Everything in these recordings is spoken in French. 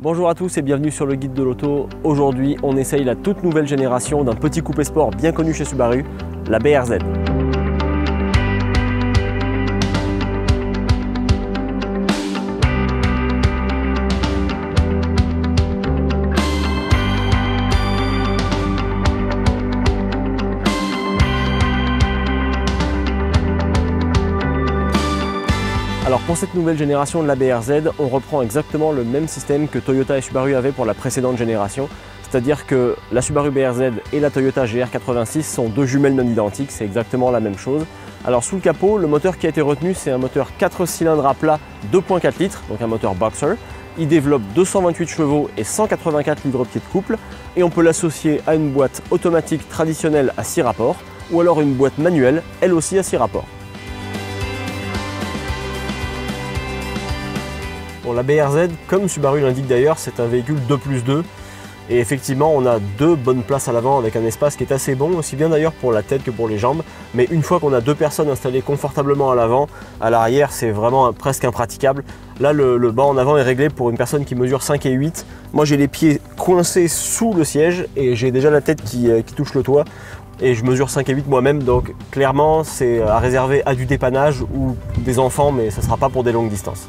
Bonjour à tous et bienvenue sur le guide de l'auto. Aujourd'hui, on essaye la toute nouvelle génération d'un petit coupé sport bien connu chez Subaru, la BRZ. Alors pour cette nouvelle génération de la BRZ, on reprend exactement le même système que Toyota et Subaru avaient pour la précédente génération. C'est-à-dire que la Subaru BRZ et la Toyota GR86 sont deux jumelles non identiques, c'est exactement la même chose. Alors sous le capot, le moteur qui a été retenu, c'est un moteur 4 cylindres à plat 2.4 litres, donc un moteur boxer. Il développe 228 chevaux et 184 livres-pieds de couple et on peut l'associer à une boîte automatique traditionnelle à 6 rapports ou alors une boîte manuelle, elle aussi à 6 rapports. Bon, la BRZ, comme Subaru l'indique d'ailleurs, c'est un véhicule 2+2 et effectivement on a deux bonnes places à l'avant avec un espace qui est assez bon, aussi bien d'ailleurs pour la tête que pour les jambes, mais une fois qu'on a deux personnes installées confortablement à l'avant, à l'arrière c'est vraiment presque impraticable. Là le banc en avant est réglé pour une personne qui mesure 5 et 8, moi j'ai les pieds coincés sous le siège et j'ai déjà la tête qui touche le toit. Et je mesure 5 et 8 moi-même, donc clairement c'est à réserver à du dépannage ou des enfants, mais ça ne sera pas pour des longues distances.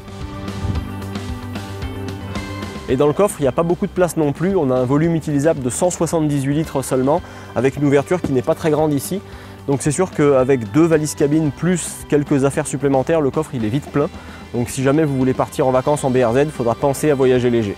Et dans le coffre, il n'y a pas beaucoup de place non plus, on a un volume utilisable de 178 litres seulement, avec une ouverture qui n'est pas très grande ici. Donc c'est sûr qu'avec deux valises cabines plus quelques affaires supplémentaires, le coffre il est vite plein. Donc si jamais vous voulez partir en vacances en BRZ, il faudra penser à voyager léger.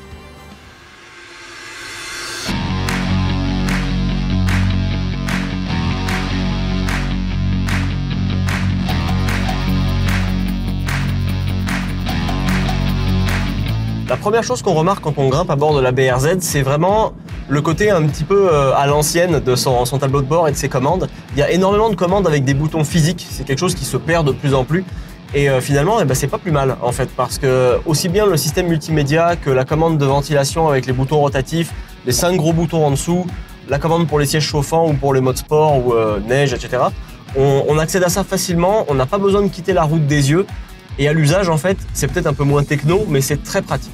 La première chose qu'on remarque quand on grimpe à bord de la BRZ, c'est vraiment le côté un petit peu à l'ancienne de son tableau de bord et de ses commandes. Il y a énormément de commandes avec des boutons physiques, c'est quelque chose qui se perd de plus en plus. Et finalement, c'est pas plus mal en fait, parce que aussi bien le système multimédia que la commande de ventilation avec les boutons rotatifs, les 5 gros boutons en dessous, la commande pour les sièges chauffants ou pour les modes sport ou neige, etc. On accède à ça facilement, on n'a pas besoin de quitter la route des yeux. Et à l'usage, en fait, c'est peut-être un peu moins techno, mais c'est très pratique.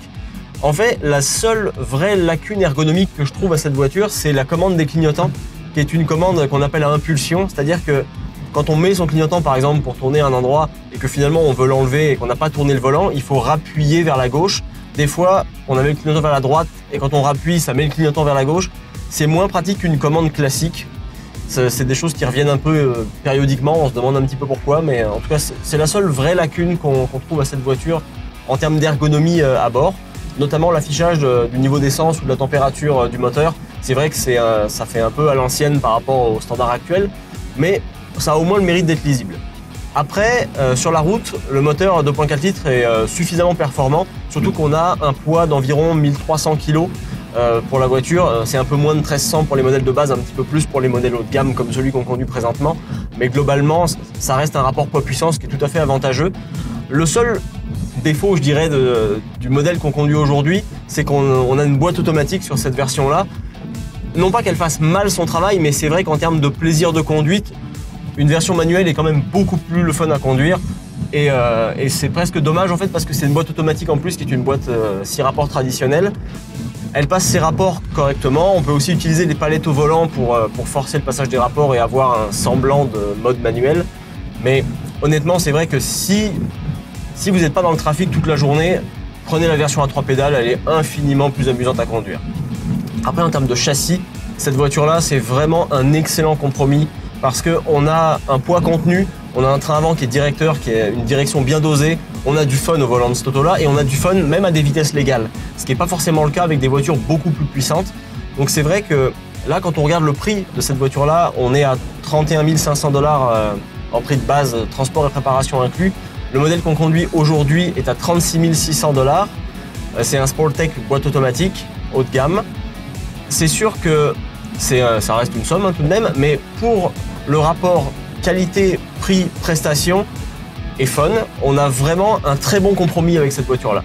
En fait, la seule vraie lacune ergonomique que je trouve à cette voiture, c'est la commande des clignotants, qui est une commande qu'on appelle à impulsion, c'est-à-dire que quand on met son clignotant, par exemple, pour tourner à un endroit et que finalement on veut l'enlever et qu'on n'a pas tourné le volant, il faut rappuyer vers la gauche. Des fois, on a mis le clignotant vers la droite et quand on rappuie, ça met le clignotant vers la gauche. C'est moins pratique qu'une commande classique. C'est des choses qui reviennent un peu périodiquement, on se demande un petit peu pourquoi, mais en tout cas, c'est la seule vraie lacune qu'on trouve à cette voiture en termes d'ergonomie à bord. Notamment l'affichage du niveau d'essence ou de la température du moteur. C'est vrai que ça fait un peu à l'ancienne par rapport au standard actuel, mais ça a au moins le mérite d'être lisible. Après, sur la route, le moteur 2.4 litres est suffisamment performant, surtout qu'on a un poids d'environ 1300 kg pour la voiture. C'est un peu moins de 1300 pour les modèles de base, un petit peu plus pour les modèles haut de gamme comme celui qu'on conduit présentement. Mais globalement, ça reste un rapport poids-puissance qui est tout à fait avantageux. Le seul défaut, je dirais, du modèle qu'on conduit aujourd'hui, c'est qu'on a une boîte automatique sur cette version-là. Non pas qu'elle fasse mal son travail, mais c'est vrai qu'en termes de plaisir de conduite, une version manuelle est quand même beaucoup plus le fun à conduire. Et c'est presque dommage en fait, parce que c'est une boîte automatique en plus qui est une boîte 6 rapports traditionnelle. Elle passe ses rapports correctement. On peut aussi utiliser les palettes au volant pour forcer le passage des rapports et avoir un semblant de mode manuel. Mais honnêtement, c'est vrai que si vous n'êtes pas dans le trafic toute la journée, prenez la version à 3 pédales, elle est infiniment plus amusante à conduire. Après, en termes de châssis, cette voiture-là, c'est vraiment un excellent compromis parce qu'on a un poids contenu, on a un train avant qui est directeur, qui est une direction bien dosée, on a du fun au volant de cette auto-là et on a du fun même à des vitesses légales, ce qui n'est pas forcément le cas avec des voitures beaucoup plus puissantes. Donc c'est vrai que là, quand on regarde le prix de cette voiture-là, on est à 31 500 $ en prix de base, transport et préparation inclus. Le modèle qu'on conduit aujourd'hui est à 36 600 $. C'est un Sportec boîte automatique, haut de gamme. C'est sûr que ça reste une somme tout de même, mais pour le rapport qualité-prix-prestation et fun, on a vraiment un très bon compromis avec cette voiture-là.